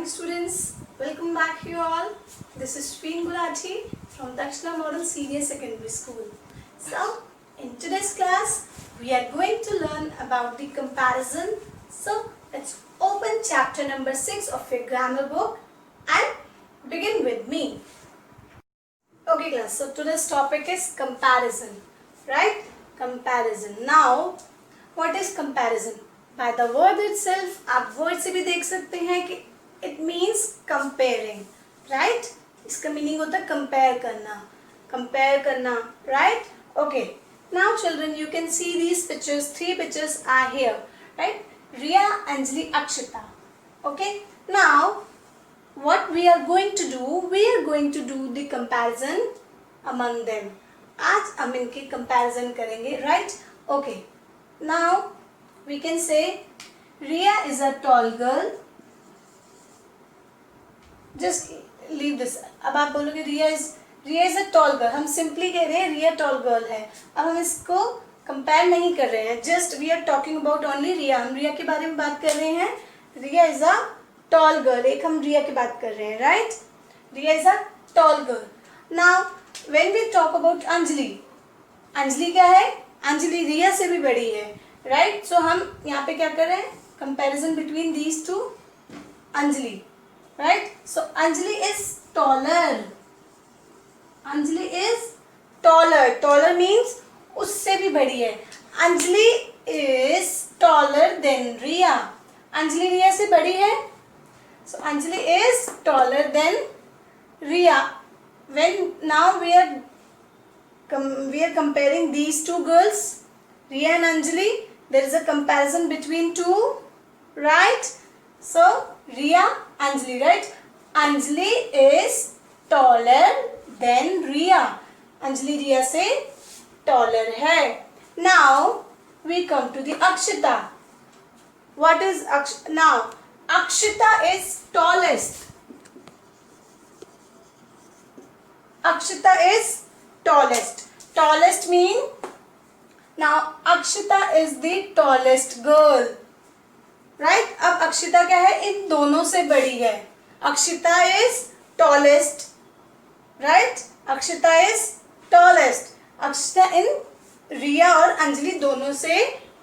students, welcome back you all. This is Shveen Gulati from Dakshina Model Senior Secondary School. So, in today's class, we are going to learn about the comparison. So, let's open chapter number 6 of your grammar book and begin with me. Okay class, so today's topic is comparison, right? Comparison. Now, what is comparison? By the word itself, आप word से भी देख सकते हैं कि it means comparing, right? इसका meaning होता है compare करना, right? Okay. Now children, you can see these pictures. 3 pictures are here, right? Riya, Anjali, Akshita. Okay. Now, what we are going to do? We are going to do the comparison among them. आज हम इनके comparison करेंगे, right? Okay. Now, we can say Riya is a tall girl. Just leave this. अब आप बोलोगे Riya is a tall girl. हम simply कह रहे हैं Riya tall girl है. अब हम इसको compare नहीं कर रहे हैं. Just we are talking about only Riya. हम Riya के बारे में बात कर रहे हैं. Riya is a tall girl. एक हम Riya की बात कर रहे हैं, right? Riya is a tall girl. Now, when we talk about Anjali, Anjali क्या है? Anjali Riya से भी बड़ी है, right? So हम यहाँ पे क्या कर रहे हैं? Comparison between these two. Anjali, right? So Anjali is taller. Anjali is taller. Taller means उससे भी बड़ी है. Anjali is taller than Riya. Anjali Riya से बड़ी है. So Anjali is taller than Riya. When now we are comparing these two girls, Riya and Anjali, there is a comparison between two, right? So Riya, Anjali, right? Anjali is taller than Riya. Anjali Riya से taller है. Now we come to the Akshita. What is Akshita? Now Akshita is tallest. Akshita is tallest. Tallest mean now Akshita is the tallest girl. Right? अब अक्षिता क्या है? इन दोनों से बड़ी है. Akshita is tallest. Right? Akshita is tallest. Akshita इन रिया और अंजलि दोनों से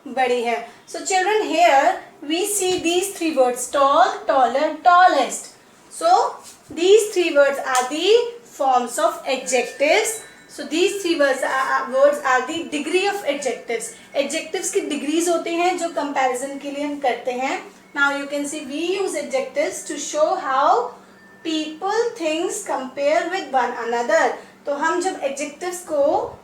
बड़ी है. So children, here we see these 3 words: tall, taller, tallest. So these 3 words are the forms of adjectives. So these 3 words are the degree of adjectives. Adjectives की degrees होते हैं जो comparison के लिए हम करते हैं. Now you can see we use adjectives to show how people things compare with one another. तो हम जब adjectives को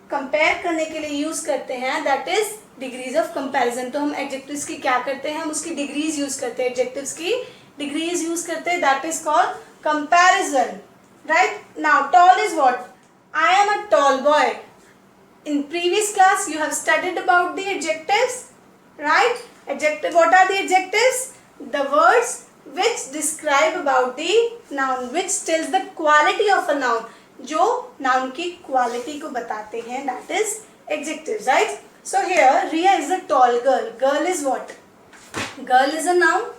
compare करने के लिए use करते हैं, that is degrees of comparison. तो हम adjectives की क्या करते हैं? हम उसकी degrees use करते हैं. Adjectives की degrees use करते हैं. That is called comparison. Right? Now tall is what? I am a tall boy. In previous class you have studied about the adjectives, right? Adjective. What are the adjectives? The words which describe about the noun, which tells the quality of a noun. जो noun की quality को बताते हैं, that is adjectives, right? So here Riya is a tall girl. Girl is what? Girl is a noun.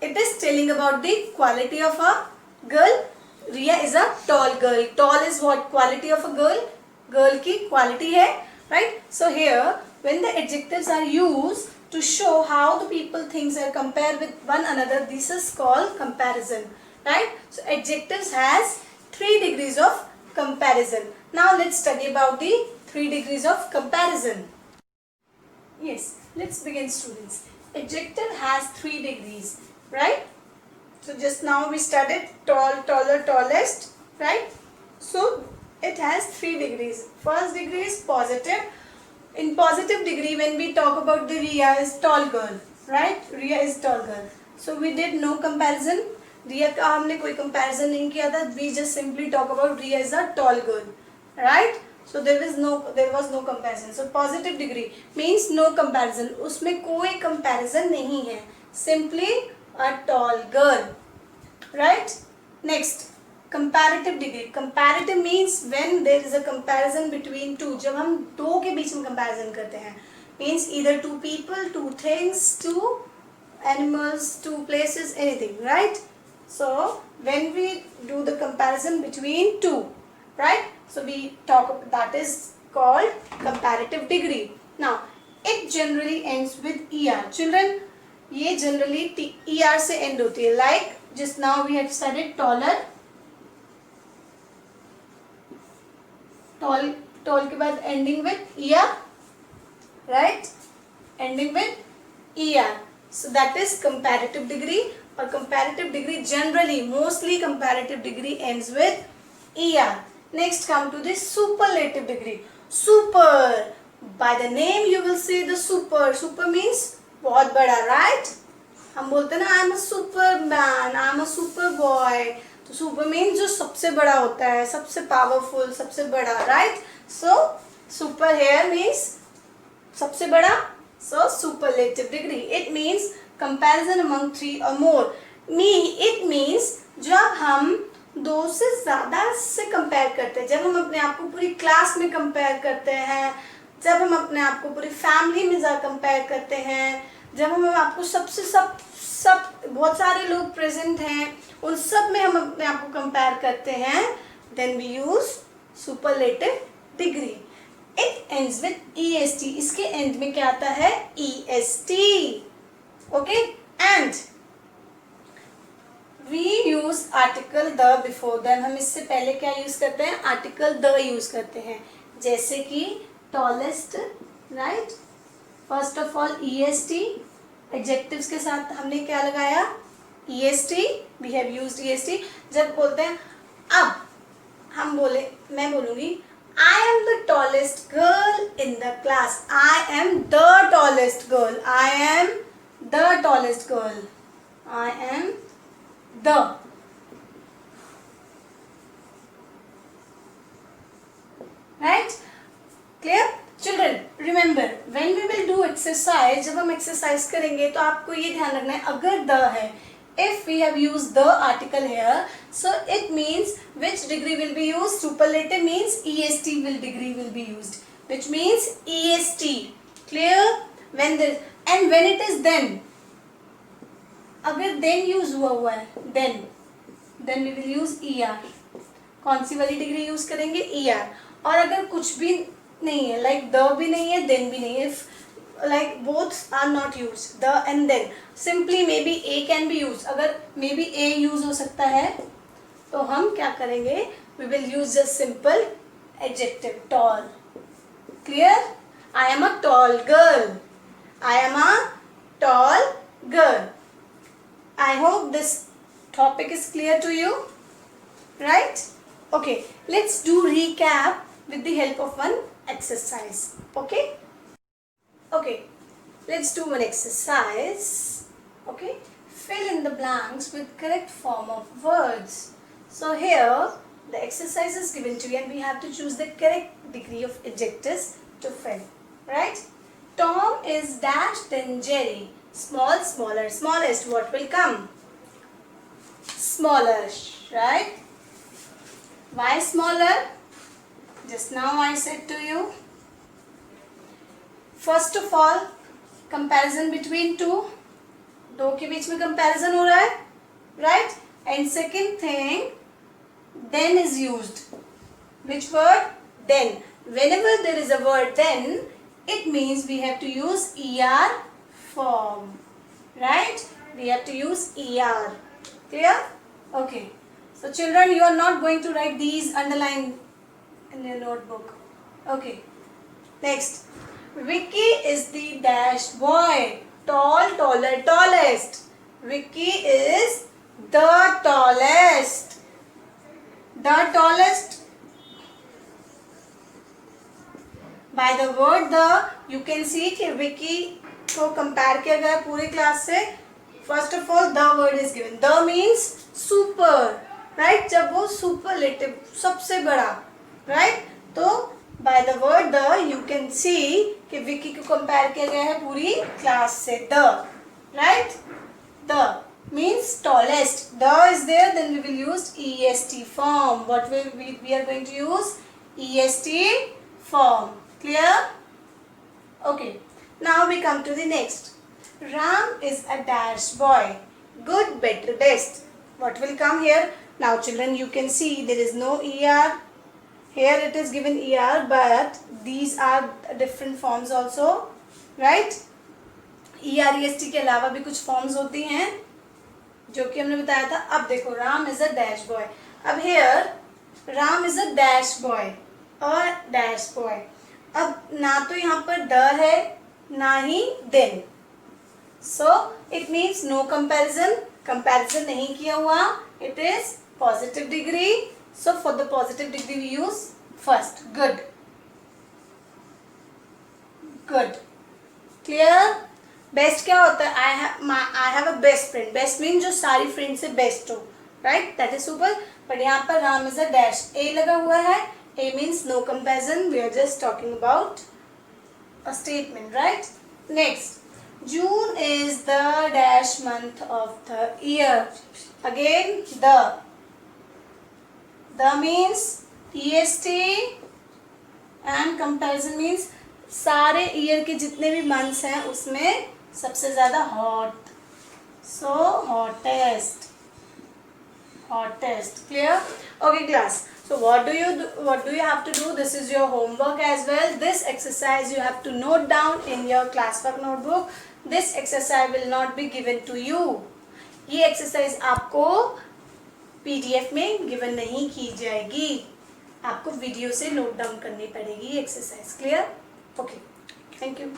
It is telling about the quality of a girl. Riya is a tall girl. Tall is what? Quality of a girl. Girl की quality है, right? So here, when the adjectives are used to show how the people things are compared with one another, this is called comparison, right? So adjectives has 3 degrees of comparison. Now let's study about the 3 degrees of comparison. Yes, let's begin, students. Adjective has 3 degrees, right? So just now we studied tall, taller, tallest, right? So it has 3 degrees. First degree is positive. In positive degree, when we talk about the Riya is tall girl, right? Riya is tall girl. So we did no comparison. Riya का हमने कोई comparison नहीं किया था. We just simply talk about Riya is a tall girl, right? So there was no comparison. So positive degree means no comparison. उसमें कोई comparison नहीं है. Simply a tall girl, right? Next, comparative degree. Comparative means when there is a comparison between two. जब हम दो के बीच में comparison करते हैं, means either 2 people, 2 things, 2 animals, two places, anything, right? So when we do the comparison between two, right? So we talk, that is called comparative degree. Now it generally ends with ER. Children, ये generally ER से end होती है. Like just now we have studied taller. Tall के बाद ending with ER, right? Ending with ER. So that is comparative degree. Or comparative degree generally, mostly comparative degree ends with ER. Next come to the superlative degree. Super. By the name you will see the super. Super means बहुत बड़ा, right? हम बोलते हैं ना, I am a superman, I am a super boy. तो super means जो सबसे बड़ा होता है, सबसे powerful, सबसे बड़ा, right? So super here means सबसे बड़ा. So superlative degree. It means comparison among three or more. It means जब हम दो से ज़्यादा से कंपेयर करते हैं, जब हम अपने आप को पूरी क्लास में कंपेयर करते हैं, जब हम अपने आप को पूरी फैमिली में ज़्यादा कंपेयर करते हैं, जब हम आपको सबसे सब बहुत सारे लोग प्रेजेंट हैं, उन सब में हम अपने आप को कंपेयर करते हैं, then we use superlative degree. It ends with EST. इसके एंड में क्या आता है? EST. Okay. And we use article the before then. हम इससे पहले क्या यूज करते हैं? आर्टिकल द यूज करते हैं. जैसे कि tallest, right? First of all EST. Adjectives के साथ हमने क्या लगाया? EST. We have used EST. जब बोलते हैं, अब हम बोले, मैं बोलूंगी I am the tallest girl in the class. I am the tallest girl. I am the tallest girl. I am the. Right? Clear? Children, remember when we will do exercise, जब हम exercise करेंगे तो आपको ये ध्यान रखना है, अगर the है, if we have used the article here, so it means which degree will be used? Superlative means EST degree will be used, which means EST. Clear? When there, and when it is then, अगर then use हुआ है, then we will use ER. कौन सी वाली degree use करेंगे? ER. और अगर कुछ भी नहीं है, like the भी नहीं है, then भी नहीं है, like both are not used, the and then, simply maybe A can be used. अगर maybe A use हो सकता है तो हम क्या करेंगे? We will use just simple adjective, tall. Clear? I am a tall girl. I am a tall girl. I hope this topic is clear to you, right? Okay, let's do recap with the help of one exercise. Okay? Okay, let's do one exercise. Okay, fill in the blanks with correct form of words. So here the exercise is given to you and we have to choose the correct degree of adjectives to fill. Right? Tom is dash than Jerry. Small, smaller, smallest. What will come? Smaller, right? Why smaller? Just now I said to you. First of all, comparison between two. दो के बीच में comparison हो रहा है, right? And second thing, then is used. Which word? Then. Whenever there is a word then, it means we have to use ER form, right? We have to use ER. Clear? Okay. So children, you are not going to write these underlined in your notebook. Okay. Next. Vicky is the dash boy. Tall, taller, tallest. Vicky is the tallest. The tallest. By the word the, you can see कि Vicky को compare किया गया पूरी class से. First of all, the word is given. The means super, right? जब वो superlative, सबसे बड़ा, right? तो by the word the, you can see कि विकी को compare किया गया है पूरी क्लास से. The, right? The means tallest. The is there, then we will use EST form. What will we are going to use? EST form. Clear? Okay. Now we come to the next. Ram is a dash boy. Good, better, best. What will come here? Now children, you can see there is no ER. Here it is given ER, but these are different forms also, right? EREST के अलावा भी कुछ forms होती हैं जो कि हमने बताया था. अब देखो, Ram is a dash boy. अब here Ram is a dash boy और डैश बॉय. अब ना तो यहाँ पर द है ना ही then, so it means no comparison. Comparison नहीं किया हुआ. It is positive degree, so for the positive degree we use first good. Good. Clear. Best क्या होता है? I have a best friend. Best mean जो सारी फ्रेंड से best हो, right? That is super. But यहाँ पर Ram is a dash, a लगा हुआ है. A means no comparison. We are just talking about a statement, right? Next, June is the dash month of the year. Again, the means EST and comparison means सारे year के जितने भी months हैं उसमें सबसे ज्यादा hot. So hottest. Clear? Okay class. So what do you have to do? This is your homework as well. This exercise you have to note down in your classwork notebook. This exercise will not be given to you. ये exercise आपको PDF में given नहीं की जाएगी. आपको video से note down करनी पड़ेगी ये exercise. Clear? Okay. Thank you.